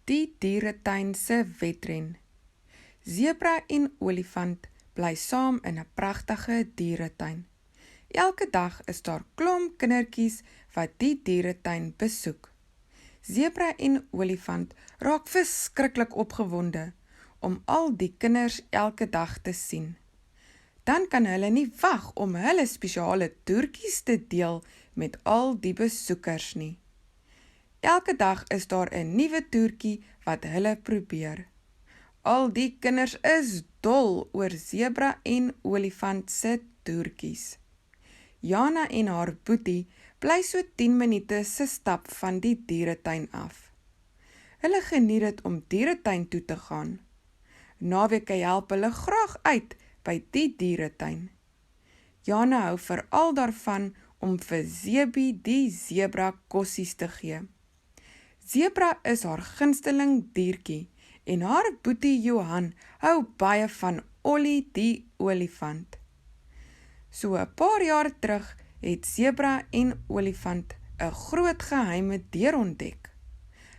Die dieretuin se wedren. Zebra en olifant bly saam in 'n pragtige dieretuin. Elke dag is daar klomp kindertjies wat die dieretuin besoek. Zebra en olifant raak verskriklik opgewonde om al die kinders elke dag te sien. Dan kan hulle nie wag om hulle spesiale toertjies te deel met al die besoekers nie. Elke dag is daar 'n nuwe toertjie wat hulle probeer. Al die kinders is dol oor Zebra en olifant se toertjies. Jana en haar boetie bly so 10 minute se stap van die dieretuin af. Hulle geniet dit om dieretuin toe te gaan. Naweke help hulle graag uit by die dieretuin. Jana hou veral daarvan om vir Zebie die zebra kossies te gee. Zebra is haar gunsteling diertjie en haar boetie Johan hou baie van Ollie die olifant. So 'n paar jaar terug het Zebra en olifant 'n groot geheime deur ontdek.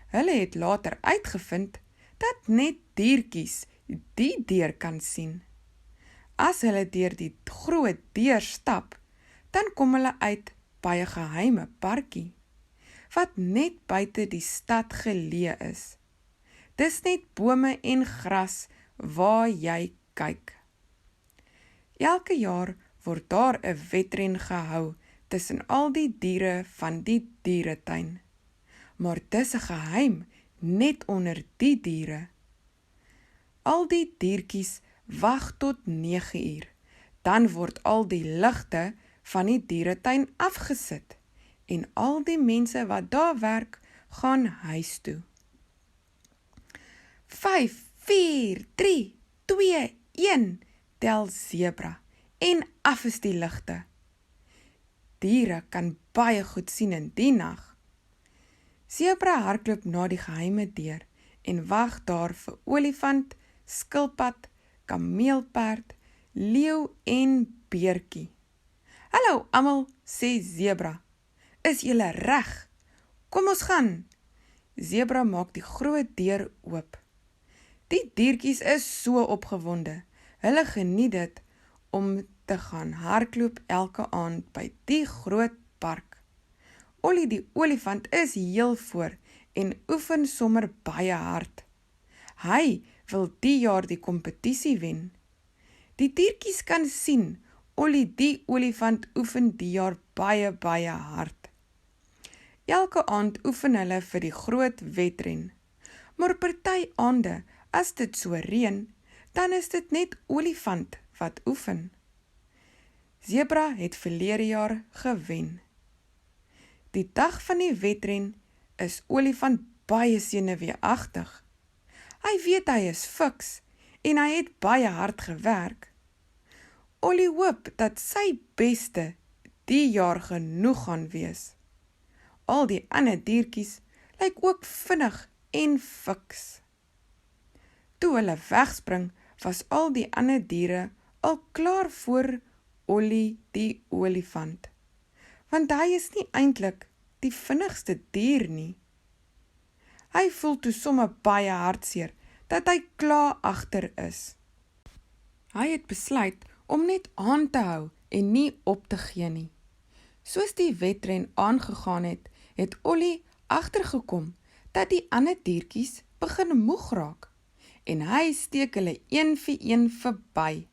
Hulle het later uitgevind dat net diertjies die deur kan sien. As hulle deur die groot deur stap, dan kom hulle uit by 'n geheime parkie, wat net buite die stad geleë is. Dis net bome en gras waar jy kyk. Elke jaar word daar 'n wedren gehou tussen al die diere van die dieretuin. Maar dis 'n geheim net onder die diere. Al die diertjies wag tot 9 uur. Dan word al die ligte van die dieretuin afgesit en al die mense wat daar werk, gaan huis toe. 5, 4, 3, 2, 1, tel Zebra en af is die ligte. Diere kan baie goed sien in die nag. Zebra hardloop na die geheime deur en wag daar vir olifant, skilpad, kameelperd, leeu en beertjie. "Hallo almal," sê Zebra. "Is julle reg? Kom ons gaan." Zebra maak die groot deur oop. Die diertjies is so opgewonde. Hulle geniet dit om te gaan hardloop elke aand by die groot park. Ollie die olifant is heel voor en oefen sommer baie hard. Hy wil die jaar die kompetisie wen. Die diertjies kan sien, Ollie die olifant oefen die jaar baie hard. Elke aand oefen hulle vir die groot wedren. Maar party aande, as dit so reën, dan is dit net olifant wat oefen. Zebra het verlede jaar gewen. Die dag van die wedren is olifant baie senuweeagtig. Hy weet hy is fiks en hy het baie hard gewerk. Ollie hoop dat sy beste die jaar genoeg gaan wees. Al die ander diertjies lyk ook vinnig en fiks. Toe hulle wegspring, was al die ander diere al klaar voor Ollie die olifant, want hy is nie eintlik die vinnigste dier nie. Hy voel toe sommer baie hartseer dat hy klaar agter is. Hy het besluit om net aan te hou en nie op te gee nie. Soos die wedren aangegaan het, het Ollie agtergekom dat die ander diertjies begin moeg raak en hy steek hulle een vir een verby.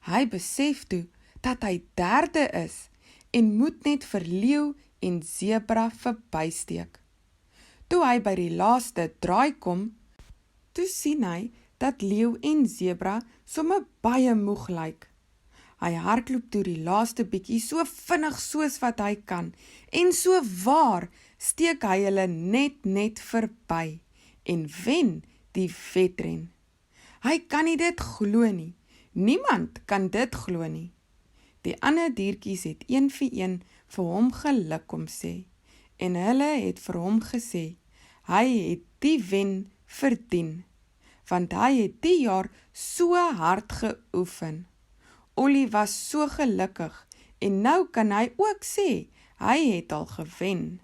Hy besef toe dat hy derde is en moet net vir leeu en Zebra verbysteek. Toe hy by die laaste draai kom, toe sien hy dat leeu en Zebra sommer baie moeg lyk. Hy hardloop toe die laaste bietjie so vinnig soos wat hy kan en so waar steek hy hulle net verby en wen die wedren. Hy kan nie dit glo nie. Niemand kan dit glo nie. Die ander diertjies het een vir een vir hom geluk kom sê en hulle het vir hom gesê hy het die wen verdien, want hy het die jaar so hard geoefen. Ollie was so gelukkig en nou kan hy ook sê hy het al gewen.